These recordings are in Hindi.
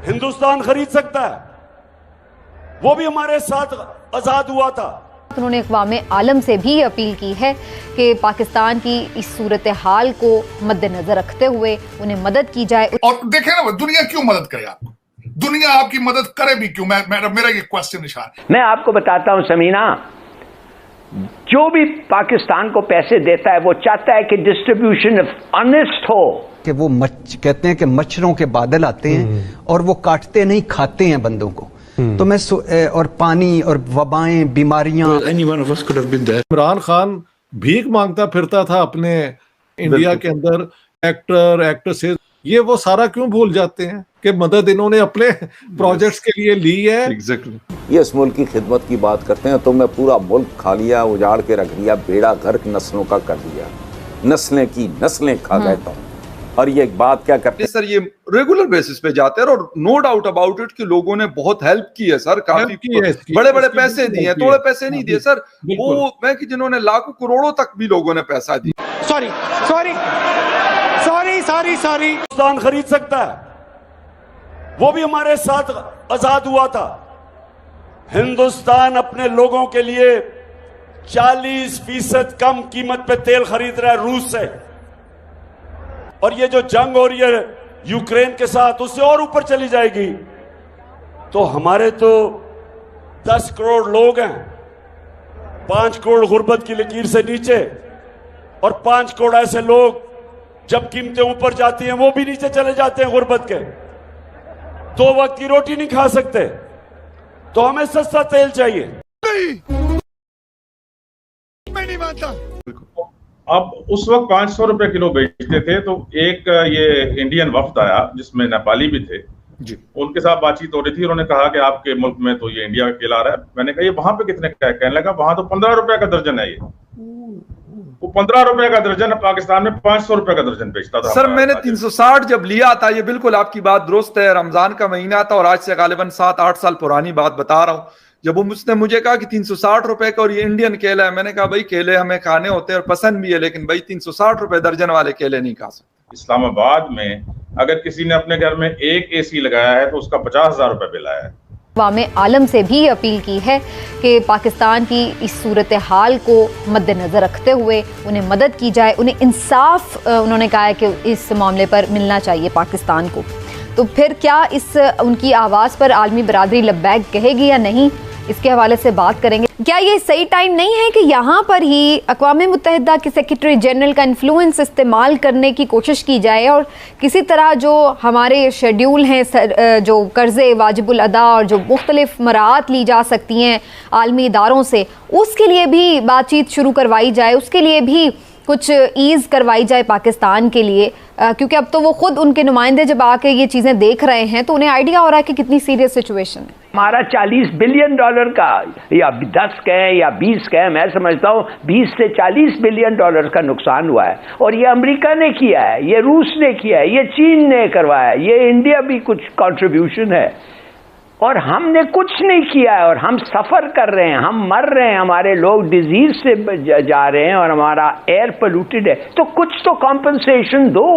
हिंदुस्तान खरीद सकता है, वो भी हमारे साथ आजाद हुआ था। उन्होंने अक़वाम आलम से भी अपील की है कि पाकिस्तान की इस सूरत हाल को मद्देनजर रखते हुए उन्हें मदद की जाए। और देखें ना, दुनिया क्यों मदद करे आपको, दुनिया आपकी मदद करे भी क्यों? मेरा ये क्वेश्चन निशान। मैं आपको बताता हूं समीना, जो भी पाकिस्तान को पैसे देता है वो चाहता है कि डिस्ट्रीब्यूशन ऑनेस्ट हो, कि वो कहते हैं कि मच्छरों के बादल आते हैं और वो काटते नहीं, खाते हैं बंदों को। तो मैं और पानी और वबाएं, बीमारियां। इमरान खान भीख मांगता फिरता था अपने इंडिया के अंदर, एक्टर एक्ट्रेसेस, ये वो सारा क्यों भूल जाते हैं कि मदद इन्होंने अपने प्रोजेक्ट्स के लिए ली है। ये इस मुल्क की खिदमत की बात करते हैं, तो मैं पूरा मुल्क खा लिया, उजाड़ के रख दिया, बेड़ा गर्क नस्लों का कर दिया, नस्लें की नस्लें खा गए। तो और ये एक बात क्या करते हैं सर, ये रेगुलर बेसिस पे जाते हैं और नो डाउट अबाउट इट कि लोगों ने बहुत हेल्प की है सर, काफी बड़े बड़े पैसे दिए हैं, थोड़े पैसे नहीं दिए सर, वो मैं कि जिन्होंने लाखों करोड़ों तक भी लोगों ने पैसा दिया। Sorry sorry sorry sorry sorry Hindustan खरीद सकता है, वो भी हमारे साथ आजाद हुआ था। हिंदुस्तान अपने लोगों के लिए 40% कम कीमत पे तेल खरीद रहा है रूस से, और ये जो जंग हो रही है यूक्रेन के साथ, उससे और ऊपर चली जाएगी। तो हमारे तो 10 करोड़ लोग हैं, 5 करोड़ गुर्बत की लकीर से नीचे, और 5 करोड़ ऐसे लोग जब कीमतें ऊपर जाती हैं वो भी नीचे चले जाते हैं गुर्बत के, 2 वक्त की रोटी नहीं खा सकते। तो हमें सस्ता तेल चाहिए। मैं नहीं मानता। अब उस वक्त 500 रुपए किलो बेचते थे, तो एक ये इंडियन वफ्द आया जिसमें नेपाली भी थे जी, उनके साथ बातचीत हो रही थी। उन्होंने कहा कि आपके मुल्क में तो ये इंडिया का केला आ रहा है। मैंने कहा ये वहां पे कितने का है? कहने लगा वहां तो 15 रुपए का दर्जन है। ये वो 15 रुपए का दर्जन, पाकिस्तान में 500 रुपए का दर्जन बेचता था। सर मैंने 360 जब लिया था, ये बिल्कुल आपकी बात दुरुस्त है, रमजान का महीना था और आज से गालिबन 7-8 साल पुरानी बात बता रहा हूँ। जब उसने मुझे कहा कि 360 रुपए का और ये इंडियन केला है, मैंने कहा भाई केले हमें खाने होते हैं और पसंद भी है, लेकिन भाई 360 रुपए दर्जन वाले केले नहीं खा सकते। इस्लामाबाद में अगर किसी ने अपने घर में एक एसी लगाया है तो उसका 50,000 रुपए बिल आया है। अक़वाम आलम से भी अपील की है कि पाकिस्तान की इस सूरत हाल को मद्देनजर रखते हुए उन्हें मदद की जाए, उन्हें इंसाफ उन्होंने कहा है कि इस मामले पर मिलना चाहिए पाकिस्तान को। तो फिर क्या इस उनकी आवाज़ पर आलमी बरादरी लब्बैक कहेगी या नहीं, इसके हवाले से बात करेंगे। क्या ये सही टाइम नहीं है कि यहाँ पर ही अक़वाम मुत्तहिदा के सेक्रेटरी जनरल का इन्फ्लुएंस इस्तेमाल करने की कोशिश की जाए और किसी तरह जो हमारे शेड्यूल हैं, जो कर्ज़े वाजिबुल अदा और जो मुख्तलिफ मराहत ली जा सकती हैं आलमी इदारों से, उसके लिए भी बातचीत शुरू करवाई जाए, उसके लिए भी कुछ ईज़ करवाई जाए पाकिस्तान के लिए, क्योंकि अब तो वो खुद उनके नुमाइंदे जब आके ये चीज़ें देख रहे हैं तो उन्हें आइडिया हो रहा है कि कितनी सीरियस सिचुएशन है। हमारा $40 बिलियन का या 10 कहें या 20 कहें, मैं समझता हूँ 20 से $40 बिलियन का नुकसान हुआ है, और ये अमेरिका ने किया है, ये रूस ने किया है, ये चीन ने करवाया है, ये इंडिया भी कुछ कंट्रीब्यूशन है, और हमने कुछ नहीं किया है और हम सफ़र कर रहे हैं, हम मर रहे हैं, हमारे लोग डिजीज से जा रहे हैं और हमारा एयर पोल्यूटेड है। तो कुछ तो कॉम्पनसेशन दो।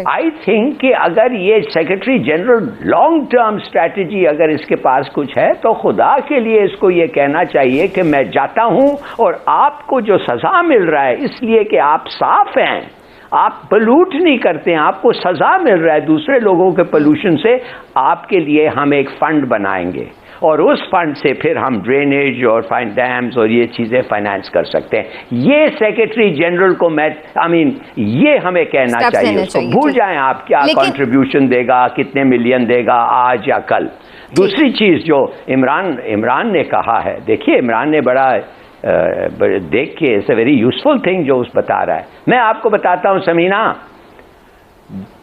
आई थिंक कि अगर ये secretary general long term strategy अगर इसके पास कुछ है तो खुदा के लिए इसको ये कहना चाहिए कि मैं जाता हूं और आपको जो सजा मिल रहा है इसलिए कि आप साफ हैं, आप पोल्यूट नहीं करते हैं, आपको सजा मिल रहा है दूसरे लोगों के पोल्यूशन से, आपके लिए हम एक फंड बनाएंगे और उस फंड से फिर हम ड्रेनेज और डैम्स और ये चीजें फाइनेंस कर सकते हैं। ये सेक्रेटरी जनरल को मैं ये हमें कहना चाहिए, उसको भूल जाएं आप क्या कंट्रीब्यूशन देगा, कितने मिलियन देगा आज या कल। दूसरी चीज जो इमरान ने कहा है, देखिए इमरान ने बड़ा देख के it's a very useful thing जो उस बता रहा है। मैं आपको बताता हूं समीना,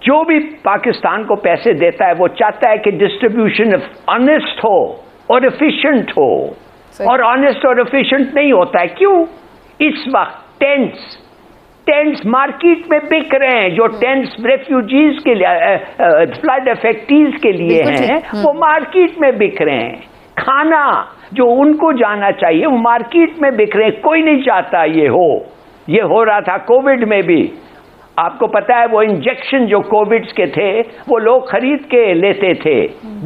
जो भी पाकिस्तान को पैसे देता है वो चाहता है कि डिस्ट्रीब्यूशन ऑनेस्ट हो और एफिशिएंट हो, और ऑनेस्ट और एफिशिएंट नहीं होता है। क्यों? इस वक्त टेंट्स मार्केट में बिक रहे हैं, जो टेंट्स रेफ्यूजीज के लिए, फ्लड अफेक्टीज के लिए हैं, वो मार्केट में बिक रहे हैं। खाना जो उनको जाना चाहिए वो मार्केट में बिक रहे हैं। कोई नहीं चाहता ये हो रहा था कोविड में भी। आपको पता है वो इंजेक्शन जो कोविड के थे वो लोग खरीद के लेते थे,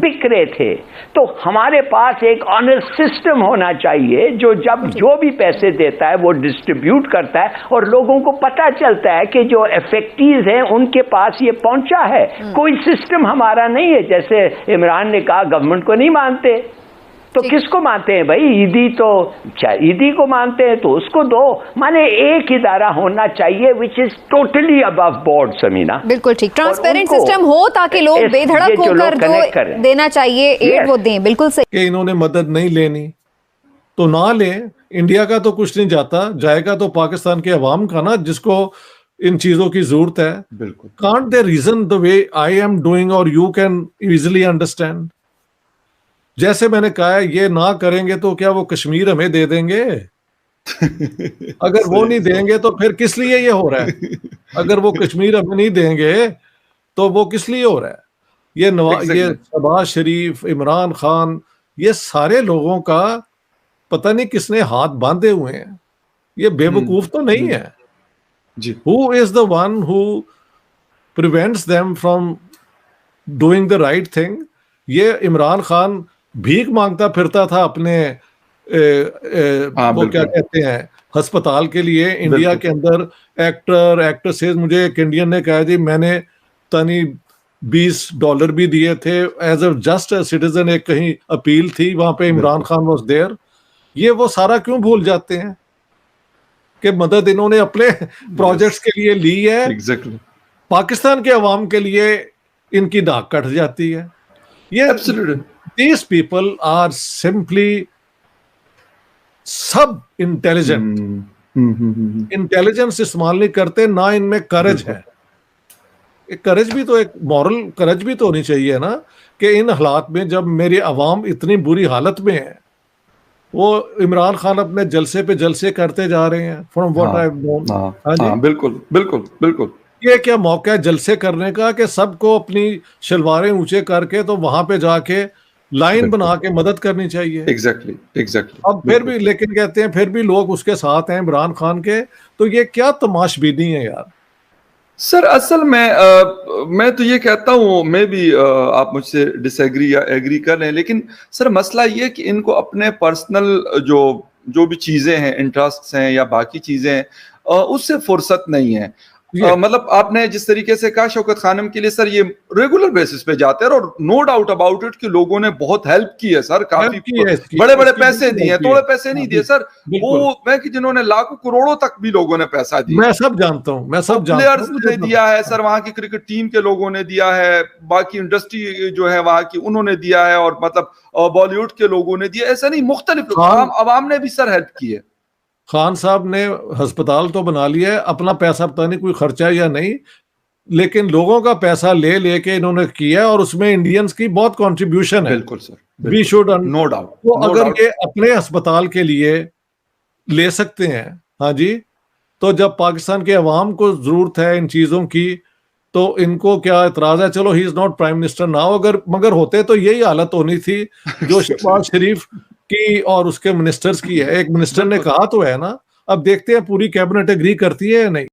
बिक रहे थे। तो हमारे पास एक ऑनेस्ट सिस्टम होना चाहिए जो जब जो भी पैसे देता है वो डिस्ट्रीब्यूट करता है और लोगों को पता चलता है कि जो इफेक्टीव हैं उनके पास ये पहुंचा है। कोई सिस्टम हमारा नहीं है, जैसे इमरान ने कहा गवर्नमेंट को नहीं मानते तो किसको मानते हैं भाई? ईदी तो ईदी को मानते हैं तो उसको दो। माने एक इदारा होना चाहिए which is totally above board. Sameena बिल्कुल ठीक, ट्रांसपेरेंट सिस्टम हो ताकि लोग बेधड़क होकर जो देना चाहिए एड वो दें। बिल्कुल सही कि इन्होंने मदद नहीं लेनी तो ना लें, इंडिया का तो कुछ नहीं जाता, जाएगा तो पाकिस्तान के अवाम का ना, जिसको इन चीजों की जरूरत है। बिल्कुल। Can't they reason the way I am doing और यू कैन इजीली अंडरस्टैंड? जैसे मैंने कहा है, ये ना करेंगे तो क्या वो कश्मीर हमें दे देंगे? अगर वो नहीं देंगे तो फिर किस लिए ये हो रहा है? अगर वो कश्मीर हमें नहीं देंगे तो वो किस लिए हो रहा है? ये ये शहबाज शरीफ, इमरान खान, ये सारे लोगों का पता नहीं किसने हाथ बांधे हुए हैं। ये बेवकूफ तो नहीं है जी। Who is the one who prevents them from doing the right thing? ये इमरान खान भीख मांगता फिरता था अपने वो क्या कहते हैं अस्पताल के लिए इंडिया के अंदर। एक्टर एक्ट्रेसेस, मुझे एक इंडियन ने कहा जी मैंने तनी $20 भी दिए थे एज अ जस्ट सिटीजन। एक कहीं अपील थी वहां पे, इमरान खान वाज देयर। ये वो सारा क्यों भूल जाते हैं कि मदद इन्होंने अपने प्रोजेक्ट्स के लिए ली है। एग्जैक्टली। पाकिस्तान के अवाम के लिए इनकी नाक कट जाती है। ये these people are simply सब इंटेलिजेंट, इंटेलिजेंस इस्तेमाल नहीं करते, ना इनमें करेज है। करेज भी तो एक मॉरल करेज भी तो होनी चाहिए ना, कि इन हालात में जब मेरी अवाम इतनी बुरी हालत में है, वो इमरान खान अपने जलसे पे जलसे करते जा रहे हैं फ्रॉम व्हाट आई नोन। बिल्कुल बिल्कुल बिल्कुल। ये क्या मौका है जलसे करने का कि सबको अपनी शलवारें ऊंचे करके तो वहां पे जाके लाइन बना के मदद करनी चाहिए। Exactly exactly. अब फिर भी लेकिन कहते हैं फिर भी लोग उसके साथ हैं इमरान खान के, तो ये क्या तमाशबीनी है यार। सर असल में मैं तो ये कहता हूँ, मैं भी आप मुझसे डिसएग्री या एग्री कर लें, लेकिन सर मसला ये कि इनको अपने पर्सनल जो भी चीजें हैं, इंटरेस्ट हैं या बाकी चीजें हैं, उससे फुर्सत नहीं है। मतलब आपने जिस तरीके से कहा शौकत खानम के लिए सर, ये रेगुलर बेसिस पे जाते हैं और नो डाउट अबाउट इट कि लोगों ने बहुत हेल्प की है सर, काफी बड़े बड़े पैसे दिए हैं, थोड़े पैसे नहीं दिए सर, वो मैं कि जिन्होंने लाखों करोड़ों तक भी लोगों ने पैसा दिया। मैं सब जानता हूँ, मैं सब प्लेयर्स ने दिया है सर, वहां की क्रिकेट टीम के लोगों ने दिया है, बाकी इंडस्ट्री जो है वहां की उन्होंने दिया है, और मतलब बॉलीवुड के लोगों ने दिया, ऐसा नहीं, मुख्तलिफ अवाम ने भी सर हेल्प की है। खान साहब ने अस्पताल तो बना लिया है, अपना पैसा पता नहीं कोई खर्चा या नहीं, लेकिन लोगों का पैसा ले लेके इन्होंने किया और उसमें इंडियंस की बहुत कंट्रीब्यूशन है। बिल्कुल sir, we should no doubt. तो अगर ये अपने अस्पताल के लिए ले सकते हैं, हाँ जी, तो जब पाकिस्तान के अवाम को जरूरत है इन चीजों की, तो इनको क्या एतराज है? चलो he is not prime minister now, मगर होते तो यही हालत होनी थी जो शहबाज शरीफ की और उसके मिनिस्टर्स की है। एक मिनिस्टर ने कहा तो है ना, अब देखते हैं पूरी कैबिनेट एग्री करती है या नहीं।